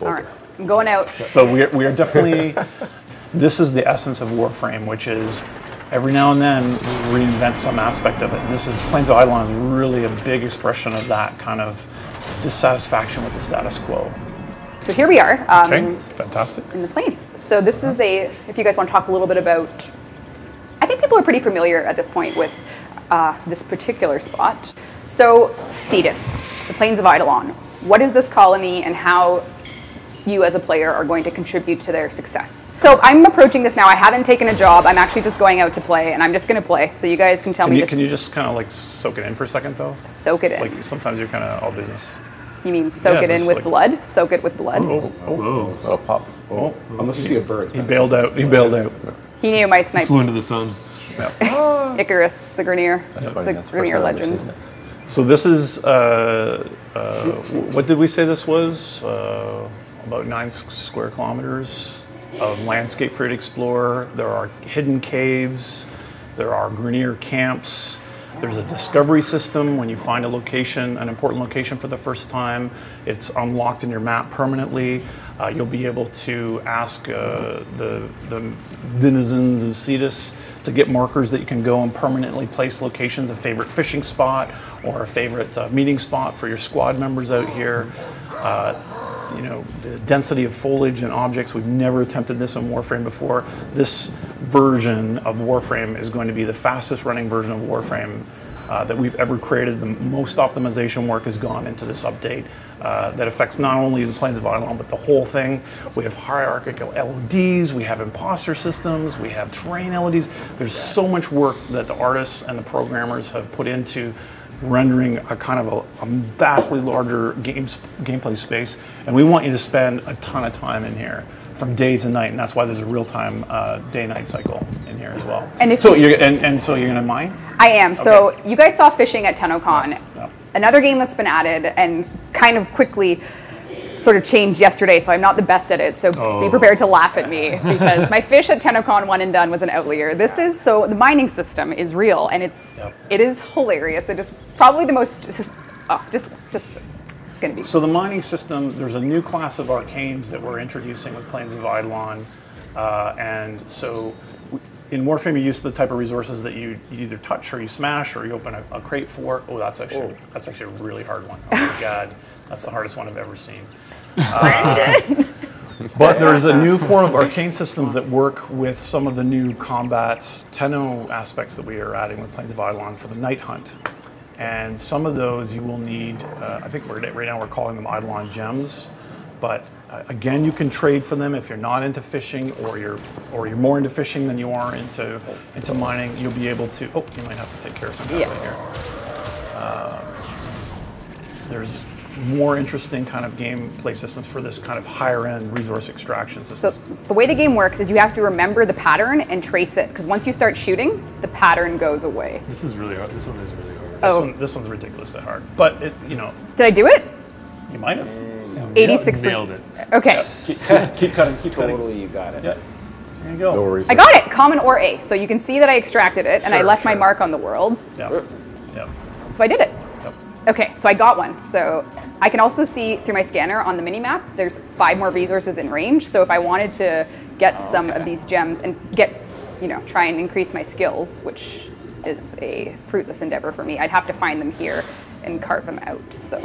All right, I'm going out. So we are definitely, this is the essence of Warframe, which is every now and then we reinvent some aspect of it. And this is, Plains of Eidolon is really a big expression of that kind of dissatisfaction with the status quo. So here we are. Okay, fantastic. In the Plains. So this is if you guys want to talk a little bit about, I think people are pretty familiar at this point with this particular spot. So Cetus, the Plains of Eidolon. What is this colony and how you as a player are going to contribute to their success? So I'm approaching this now. I haven't taken a job. I'm actually just going out to play, and I'm just going to play. So you guys can tell me. Can you just kind of like soak it in for a second, though? Soak it in. Like sometimes you're kind of all business. You mean soak it in with blood? Soak it with blood? Oh, pop. Oh. Unless you see a bird. He bailed out. He bailed out. He knew my sniper. Flew into the sun. Yeah. Icarus, the Grineer. It's a Grineer legend. So this is, what did we say this was? About 9 square kilometers of landscape for you to explore. There are hidden caves. There are Grineer camps. There's a discovery system. When you find a location, an important location for the first time, it's unlocked in your map permanently. You'll be able to ask the denizens of Cetus to get markers that you can go and permanently place locations, a favorite fishing spot or a favorite meeting spot for your squad members out here. You know, the density of foliage and objects, we've never attempted this in Warframe before. This version of Warframe is going to be the fastest running version of Warframe that we've ever created. The most optimization work has gone into this update that affects not only the Plains of Eidolon, but the whole thing. We have hierarchical LODs, we have imposter systems, we have terrain LODs. There's so much work that the artists and the programmers have put into rendering a kind of a vastly larger gameplay space, and we want you to spend a ton of time in here from day to night, and that's why there's a real-time day-night cycle in here as well. And if so you're gonna mine? I am. Okay. So you guys saw fishing at TennoCon. Yeah. Another game that's been added and kind of quickly sort of changed yesterday, so I'm not the best at it, so be prepared to laugh at me because my fish at TennoCon one and done was an outlier. This is, so the mining system is real and it is hilarious. It is probably the most, just it's gonna be. So the mining system, there's a new class of arcanes that we're introducing with Plains of Eidolon, and so in Warframe you use the type of resources that you either touch or you smash or you open a crate for. Oh, that's actually a really hard one. Oh my God, that's the hardest one I've ever seen. But there's a new form of arcane systems that work with some of the new combat Tenno aspects that we are adding with Plains of Eidolon for the night hunt. And some of those you will need, I think right now we're calling them Eidolon gems, but again, you can trade for them if you're not into fishing or you're more into fishing than you are into mining. You'll be able to, you might have to take care of something right here. There's more interesting kind of gameplay systems for this kind of higher end resource extraction system. So the way the game works is you have to remember the pattern and trace it, because once you start shooting, the pattern goes away. This is really hard. This one is really hard. This one's ridiculously hard, but you know. Did I do it? You might have. 86%. Nailed it. Okay. Yeah. Keep cutting. Totally, you got it. Yeah. There you go. No worries. I got it, common or A. So you can see that I extracted it and I left my mark on the world. Yeah. Yeah. So I did it. Yep. Okay, so I got one. So I can also see through my scanner on the mini map, there's 5 more resources in range. So if I wanted to get some of these gems and try and increase my skills, which is a fruitless endeavor for me, I'd have to find them here and carve them out. So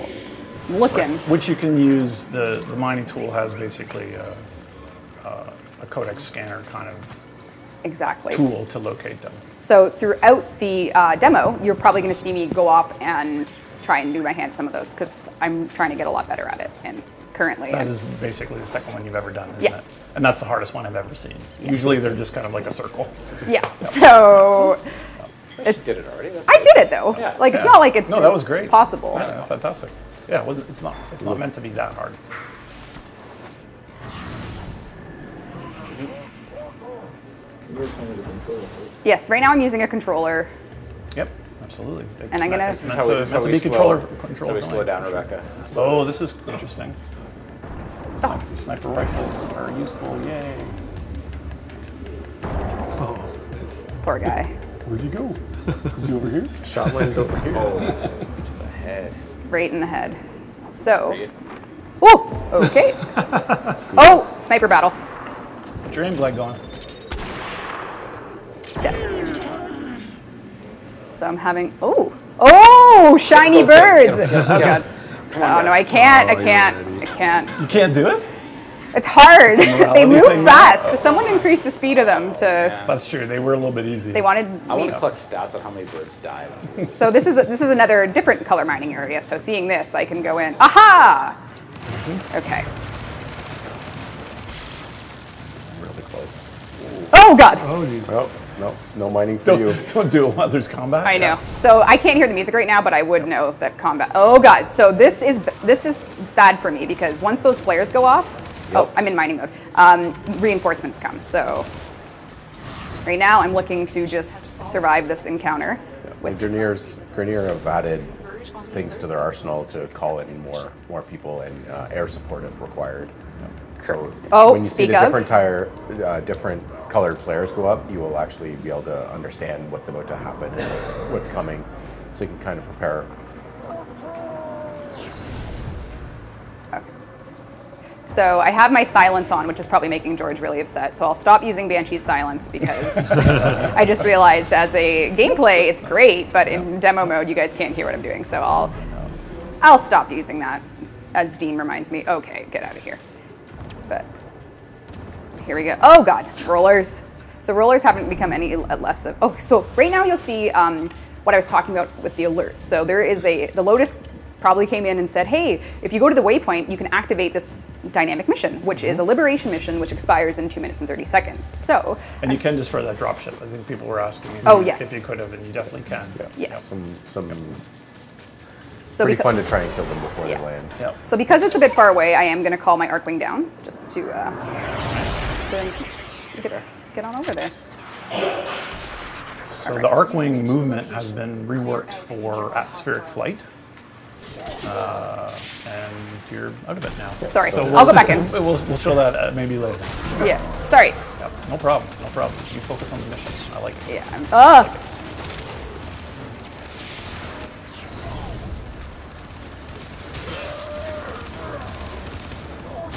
I'm looking. Which you can use, the mining tool has basically a codex scanner kind of tool to locate them. So throughout the demo, you're probably going to see me go off and try and do my hand some of those because I'm trying to get a lot better at it. And currently, that is basically the second one you've ever done, isn't it? And that's the hardest one I've ever seen. Yeah. Usually they're just kind of like a circle. Yeah. So you did it already. I did it though. Yeah. Like it's not like it's that was great. Possible. Yeah, fantastic. Yeah, it's not meant to be that hard. Yes, right now I'm using a controller. Yep, absolutely. And I'm gonna. It's meant to be controller. So we slow down, Rebecca. Oh, this is interesting. Sniper rifles are useful. Yay! Oh, this poor guy. Where'd he go? Is he over here? Shot landed over here. Oh, to the head. Right in the head. So, Oh, okay. Oh, sniper battle. Get your aim glide going. Dead. So I'm having, oh, shiny birds. Oh God. Oh no, I can't. You can't do it? It's hard. They move thing, fast. Someone increased the speed of them to. That's true. They were a little bit easy. They wanted. I want to collect stats on how many birds died. So this is another different color mining area. So seeing this, I can go in. Aha! Okay. Really close. Oh God! Oh, geez. Oh, no mining for you. Don't do it while there's combat. I know. So I can't hear the music right now, but I would know that combat. Oh God! So this is bad for me because once those flares go off, oh, I'm in mining mode. Reinforcements come. So right now I'm looking to just survive this encounter. With Grineer have added things to their arsenal to call in more people and air support if required. So when you see the different colored flares go up, you will actually be able to understand what's about to happen and what's coming, so you can kind of prepare. Okay. So I have my silence on, which is probably making George really upset. So I'll stop using Banshee's silence because I just realized as a gameplay it's great, but in demo mode you guys can't hear what I'm doing. So I'll stop using that, as Dean reminds me. Okay, get out of here. But here we go. Oh God, rollers. So rollers haven't become any less of. Oh, so right now you'll see what I was talking about with the alerts. So there is the Lotus probably came in and said, hey, if you go to the waypoint, you can activate this dynamic mission, which is a liberation mission, which expires in 2 minutes and 30 seconds. So. And you can destroy that dropship. I think people were asking yes. if you could have, and you definitely can. Yeah. Yes. It's pretty fun to try and kill them before they land. Yep. So because it's a bit far away, I am going to call my Archwing down just to get on over there. So the Archwing movement has been reworked for atmospheric flight. And you're out of it now. Sorry, So I'll go back in. We'll show that maybe later. Yeah, sorry. Yep. No problem. You focus on the mission. I like it. Yeah,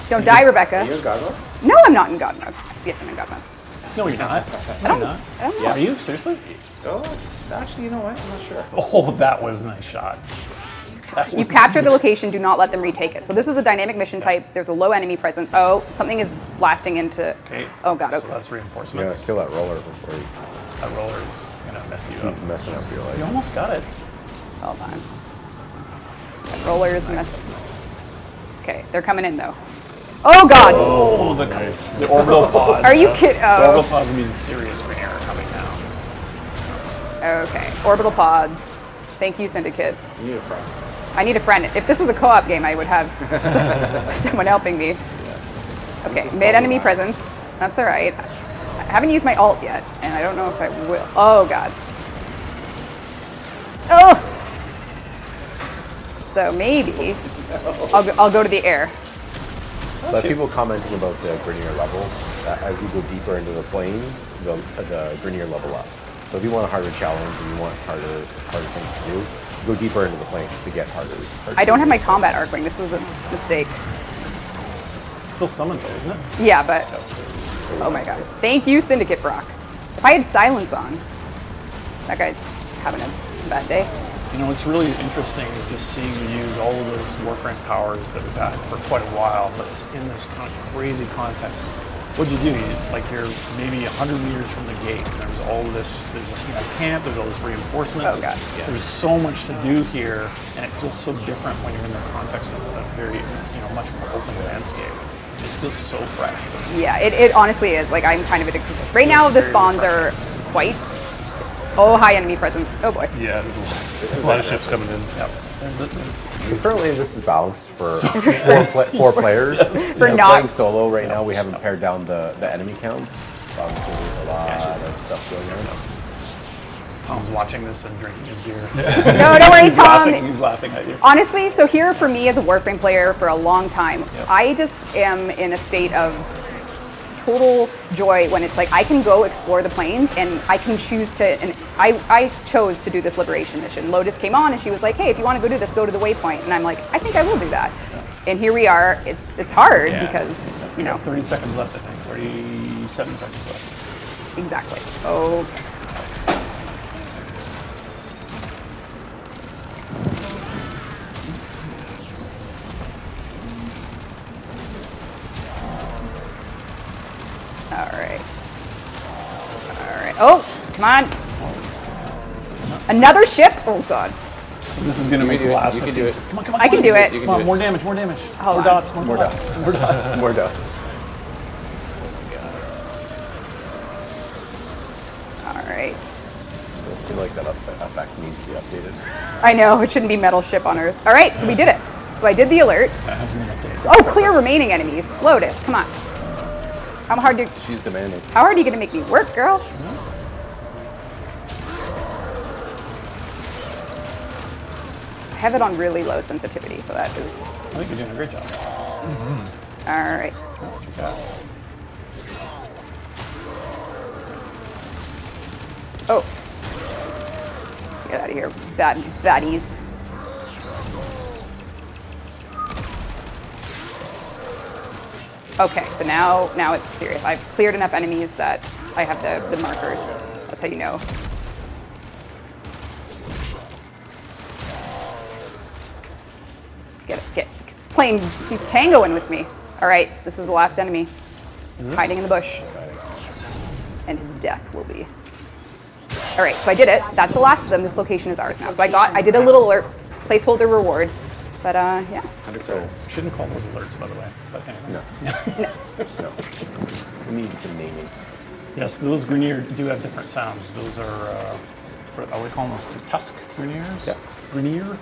Don't die, Rebecca. Are you in God mode? No, I'm not in God mode. Yes, I'm in God mode. No, you're not. I don't know. Are you? Seriously? Oh, actually, you know what? I'm not sure. Oh, that was a nice shot. You capture the location, do not let them retake it. So this is a dynamic mission type. There's a low enemy present. Oh, something is blasting into. Okay. Oh God. So Okay. that's Yeah, reinforcements. kill that roller before That roller is gonna mess you up. he's messing up your life. You almost got it. Hold on. That roller is messing. Okay, they're coming in though. Oh God. Oh, the orbital pods. Are you kidding? The orbital pods mean serious Grineer coming down. Okay, orbital pods. Thank you, Syndicate. You need a friend. I need a friend. If this was a co-op game, I would have someone helping me. Okay, mid-enemy presence. That's all right. I haven't used my ult yet, and I don't know if I will. Oh God. Oh. So maybe I'll go to the air. So I have people commenting about the Grineer level. As you go deeper into the plains, the Grineer level up. So if you want a harder challenge and you want harder things to do, go deeper into the plains to get harder. I don't have my combat Archwing. This was a mistake. It's still summoned though, isn't it? Yeah, but oh my God. Thank you, Syndicate Brock. If I had silence on, that guy's having a bad day. You know, what's really interesting is just seeing you use all of those Warframe powers that we've had for quite a while, but in this kind of crazy context. What'd you do? You're maybe 100 meters from the gate, and there's all this, there's a small camp, there's all this reinforcements. Oh God. There's so much to do here, and it feels so different when you're in the context of a very, much more open landscape. It just feels so fresh. Yeah, it honestly is. Like, I'm kind of addicted to it. Right now, the spawns are quite. Oh, high enemy presence. Oh boy. Yeah, there's a lot of ships coming in. Yep. So currently this is balanced for four players. For not playing solo right now, we haven't pared down the enemy counts. So obviously there's a lot of stuff going on. Tom's watching this and drinking his beer. No, don't worry, Tom. He's laughing at you. Honestly, so here for me as a Warframe player for a long time, I just am in a state of total joy when it's like I can go explore the plains and I can choose to, and I chose to do this liberation mission. Lotus came on and she was like, hey, if you want to go do this, go to the waypoint. And I'm like, I think I will do that. And here we are. It's hard because, you know. 30 seconds left, I think. 37 seconds left. Exactly. So. All right. Oh, come on. Another ship? Oh, God. This is going to make the last. You can do it. Come on, come on. I can do it. Come on, more damage, more damage. Hold more on. dots, more More dots. dots. More dots. More dots. All right. I feel like that effect needs to be updated. I know, it shouldn't be metal ship on Earth. All right, so we did it. So I did the alert. That hasn't been updated. Oh, clear remaining enemies. Lotus, come on. How hard She's demanding. How hard are you gonna make me work, girl? I have it on really low sensitivity, so that is. I think you're doing a great job. All right. Yes. Oh. Get out of here, baddies. Okay, so now it's serious. I've cleared enough enemies that I have the markers. That's how you know. It's playing, he's tangoing with me. All right, this is the last enemy. Hiding in the bush. And his death will be. All right, so I did it. That's the last of them. This location is ours now. So I did a little alert, placeholder reward. But yeah. So Shouldn't call those alerts, by the way. But anyway. no. We need some naming. Yes, those Grineer do have different sounds. Those are, what are we calling those? Tusk Grineers? Yeah. Grineer?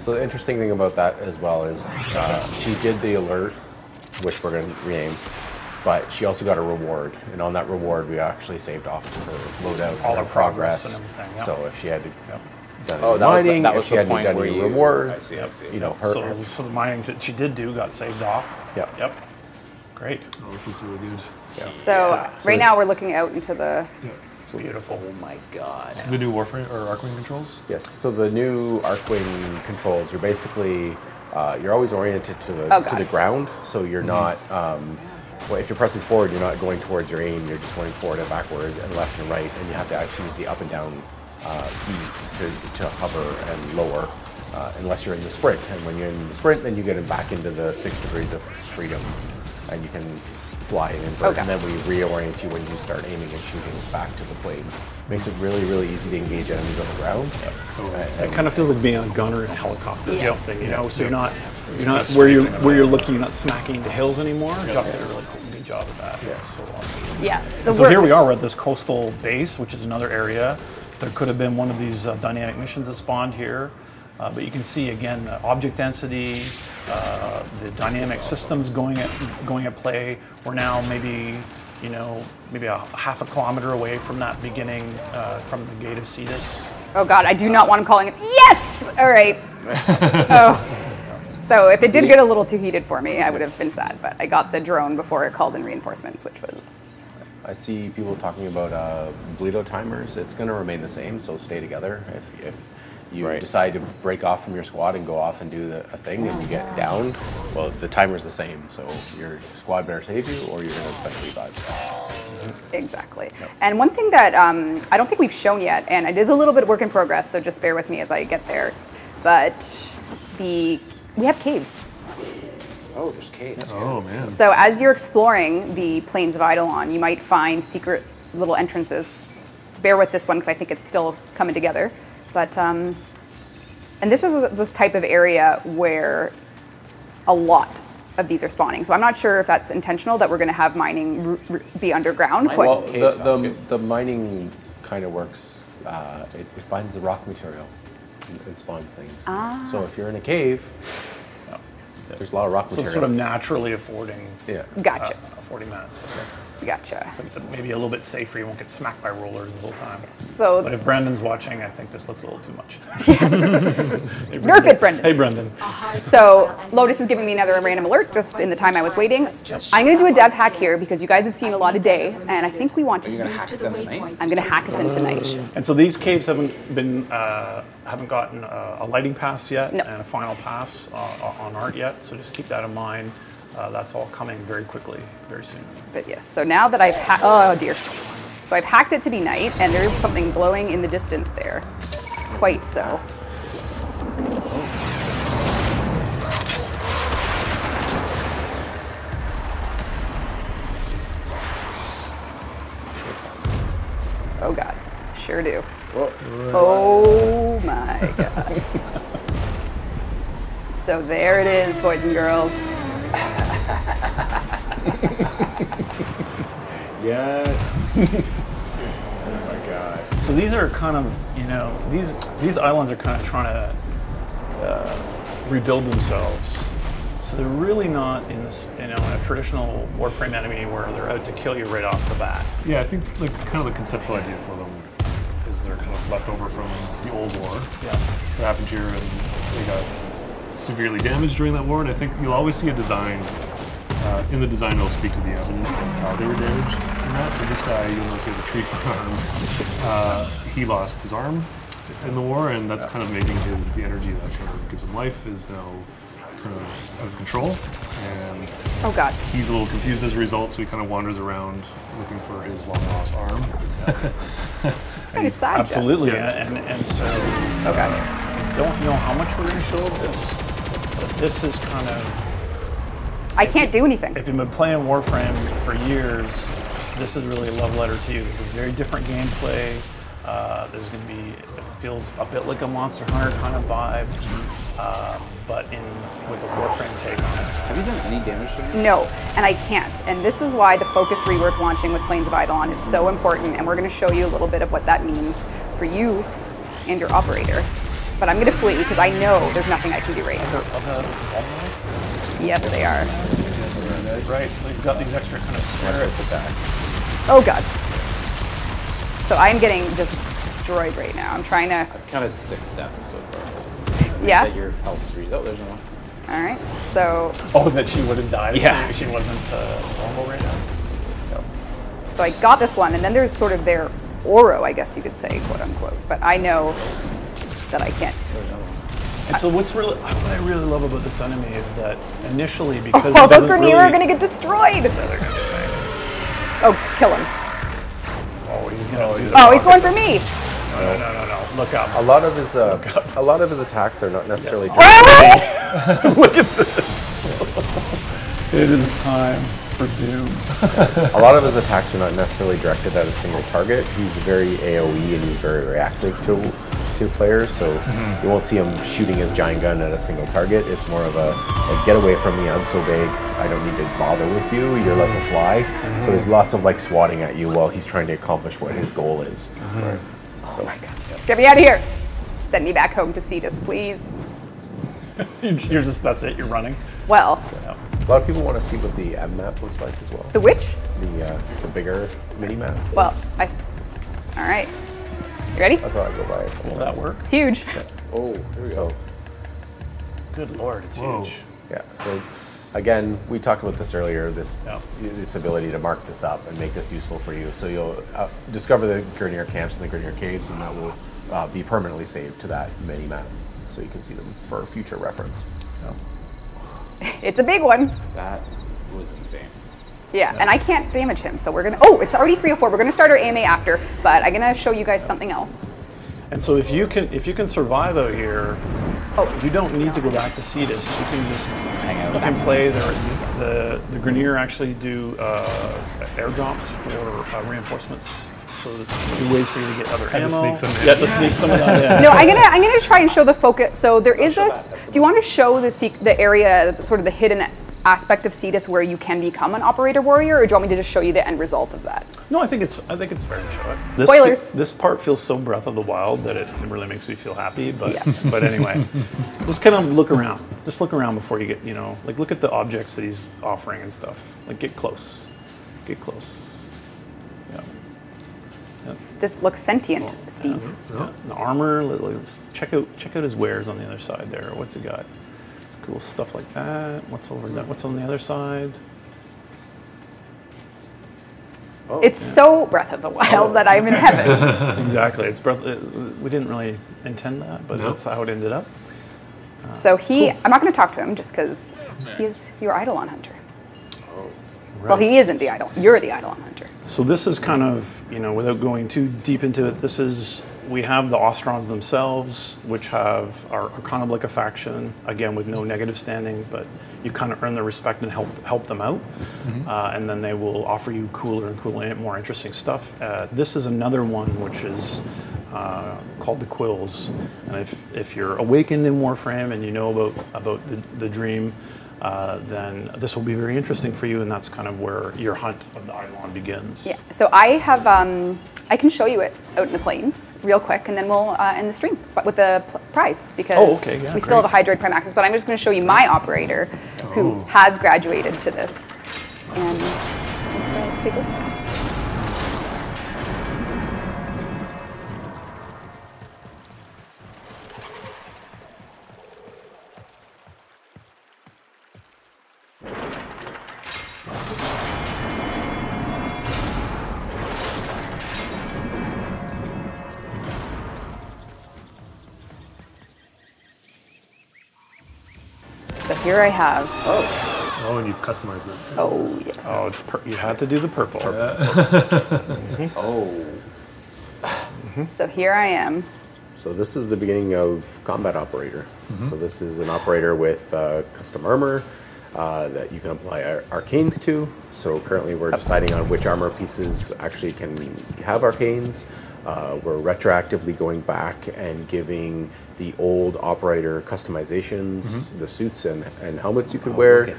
So the interesting thing about that as well is she did the alert, which we're going to rename, but she also got a reward, and on that reward we actually saved off her loadout, All her our progress and everything, yeah. So if she had to done Oh, any that was the- mining, that if was she the hadn't point done where any you- rewards, I see. you know, So the mining that she did do got saved off. Yep. Yep. Great. Oh, this looks really good. yeah. So right now we're looking out into the. It's beautiful. Oh my god. So the new Warframe or Archwing controls? Yes, so the new Archwing controls, you're basically, you're always oriented to Oh, the ground, so you're not, well, if you're pressing forward, you're not going towards your aim, you're just going forward and backward and left and right, and you have to actually use the up and down keys to hover and lower, unless you're in the sprint. And when you're in the sprint, then you get back into the 6 degrees of freedom, and you can fly and invert, Okay. and then we reorient you when you start aiming and shooting back to the planes. Makes it really, really easy to engage enemies on the ground. It kind of feels like being a gunner in a helicopter or Yes. something, you know. So you're not where you're looking, you're not smacking the hills anymore. Job did a really good job of that. Yeah. So awesome. Yeah. So here we are. We're at this coastal base, which is another area. There could have been one of these dynamic missions that spawned here. But you can see again the object density, the dynamic systems going at play. We're now maybe a half a kilometer away from that beginning, from the gate of Cetus. Oh God, I do not want him calling it. Yes. All right. Oh. So if it did get a little too heated for me, I would have been sad. But I got the drone before it called in reinforcements, which was. I see people talking about bleed out timers. It's going to remain the same, so stay together. If you decide to break off from your squad and go off and do a thing and you get down, well, the timer's the same. So your squad better save you or you're going to eventually die. Exactly. Yep. And one thing that I don't think we've shown yet, and it is a little bit work in progress, so just bear with me as I get there, but we have caves. Oh, there's caves. Oh man. So as you're exploring the Plains of Eidolon, you might find secret little entrances. Bear with this one because I think it's still coming together. But, and this is this type of area where a lot of these are spawning. So I'm not sure if that's intentional, that we're going to have mining be underground. Well, the mining kind of works, it finds the rock material and spawns things. Ah. So if you're in a cave, there's a lot of rock material. So it's sort of naturally affording Gotcha. 40 minutes. Okay. Gotcha. So maybe a little bit safer. You won't get smacked by rollers the whole time. So, but if Brendan's watching, I think this looks a little too much. Nerf it, Brendan. Hey, Brendan. So Lotus is giving me another random alert just in the time I was waiting. I'm going to do a dev hack here because you guys have seen a lot of day, and I think we want to see. I'm going to hack us in tonight. And so these caves haven't gotten a lighting pass yet, no. And a final pass on art yet. So just keep that in mind. That's all coming very quickly, very soon. But yes, so now that I've oh dear. So I've hacked it to be night, and there's something glowing in the distance there. Quite so. Oh God, sure do. Whoa. Oh my God. So there it is, boys and girls. Yes. Oh my God. So these are kind of, these islands are kind of trying to rebuild themselves. So they're really not in this, a traditional Warframe enemy where they're out to kill you right off the bat. Yeah, I think like kind of the conceptual idea for them is they're kind of left over from the old war. Yeah. That happened here, and they got severely damaged during that war. And I think you'll always see a design. In the design, they'll speak to the evidence of how they were damaged in that. So this guy, you'll notice he has a tree for an arm. He lost his arm in the war, and that's kind of making the energy that kind of gives him life is now kind of out of control. And oh God. He's a little confused as a result, so he kind of wanders around looking for his long lost arm. It's kind of sad. Absolutely, yeah. And so okay. Don't know how much we're going to show of this, but this is kind of. I can't do anything. If you've been playing Warframe for years, this is really a love letter to you. This is very different gameplay. There's going to be, it feels a bit like a Monster Hunter kind of vibe, but with a Warframe take on it. Have you done any damage to it? No, and I can't. And this is why the focus rework launching with Plains of Eidolon is so important, and we're going to show you a little bit of what that means for you and your operator. But I'm going to flee because I know there's nothing I can do right now. Yes, they are. Right, so he's got these extra kind of squares attack. Oh God. So I'm getting just destroyed right now. I'm trying to. I've counted 6 deaths so far. Yeah? That your health is read. Oh, there's no one. All right, so. Oh, that she would have died yeah. if she wasn't normal right now? No. So I got this one, and then there's sort of their Oro, I guess you could say, quote unquote. But I know that I can't. And so what I really love about this enemy is that initially, because those Grineer are going to get destroyed. Oh, kill him. Oh, he's going to do that. Oh, he's going for me. No. Look up. A lot of his attacks are not necessarily. Yes. Look at this. It is time for doom. A lot of his attacks are not necessarily directed at a single target. He's very AoE and he's very reactive to players, so you won't see him shooting his giant gun at a single target. It's more of a, like, get away from me, I'm so big, I don't need to bother with you, you're like a fly. So there's lots of like swatting at you while he's trying to accomplish what his goal is. Right. Oh my God. Get me out of here. Send me back home to Cetus, please. You're just, that's it, you're running? Well. Yeah. A lot of people want to see what the M map looks like as well. The which? The bigger mini map. Well, all right. You ready? That's how I go by it. Will that work? It's huge. Yeah. Oh, here we go. Good Lord, it's huge. Yeah, so again, we talked about this earlier, this ability to mark this up and make this useful for you. So you'll discover the Grineer camps and the Grineer caves, and that will be permanently saved to that mini map, so you can see them for future reference. Yeah. It's a big one. That was insane. Yeah, and I can't damage him, so we're gonna. Oh, it's already 304. We're gonna start our AMA after, but I'm gonna show you guys something else. And so if you can survive out here, you don't need to go back to Cetus. You can just hang out. You can play the Grineer actually do airdrops for reinforcements. So there's ways for you to get other ammo. To sneak some of that in. No, I'm gonna try and show the focus. So there is this. Do you want to show the area, sort of the hidden aspect of Cetus where you can become an operator warrior, or do you want me to just show you the end result of that? No, I think it's fair to show it. Spoilers. This part feels so Breath of the Wild that it really makes me feel happy. But but anyway, just kind of look around. Just look around before you get, like, look at the objects that he's offering and stuff. Like, get close. Get close. Yeah. Yep. This looks sentient, Steve. Yeah. The armor. Let's check out his wares on the other side there. What's it got? Cool stuff like that. What's over there? What's on the other side? Oh, it's so Breath of the Wild that I'm in heaven. Exactly. It's we didn't really intend that, but that's how it ended up. So I'm not going to talk to him just because he's your Eidolon hunter. Oh, right. Well, he isn't the Eidolon. You're the Eidolon hunter. So this is kind of, without going too deep into it, we have the Ostrons themselves, which are kind of like a faction, again, with no negative standing, but you kind of earn their respect and help them out. Mm-hmm. And then they will offer you cooler and cooler, more interesting stuff. This is another one which is called the Quills. And if you're awakened in Warframe and you know about the dream, then this will be very interesting for you, and that's kind of where your hunt of the Eidolon begins. Yeah, so I have, I can show you it out in the plains real quick, and then we'll end the stream with the prize, because we still have a Hydroid Prime access, but I'm just going to show you my operator who has graduated to this. And let's take a look. So here I have. Oh, and you've customized that too. Oh, yes. Oh, you had to do the purple. So here I am. So this is the beginning of Combat Operator. Mm-hmm. So this is an operator with custom armor that you can apply arcanes to. So currently we're deciding on which armor pieces actually can have arcanes. We're retroactively going back and giving the old operator customizations, the suits and helmets you could wear,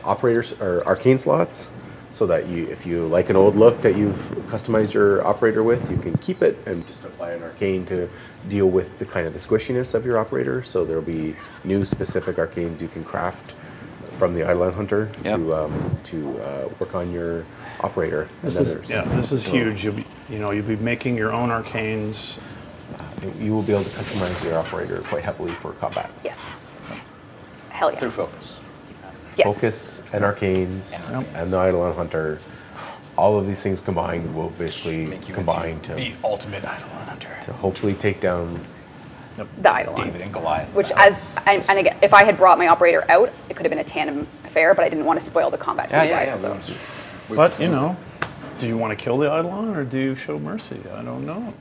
operators or arcane slots, so that if you like an old look that you've customized your operator with, you can keep it and just apply an arcane to deal with the kind of the squishiness of your operator. So there'll be new specific arcanes you can craft from the Eidolon Hunter to work on your operator. This is huge. You'll be making your own arcanes. You will be able to customize your operator quite heavily for combat. Yes. Hell yeah. Through focus. Yes. Focus and arcanes and the Eidolon Hunter. All of these things combined will basically combine to the ultimate Eidolon Hunter. To hopefully take down the Eidolon. David and Goliath. Which, and again, if I had brought my operator out, it could have been a tandem affair, but I didn't want to spoil the combat for you guys. So. But, do you want to kill the Eidolon or do you show mercy? I don't know.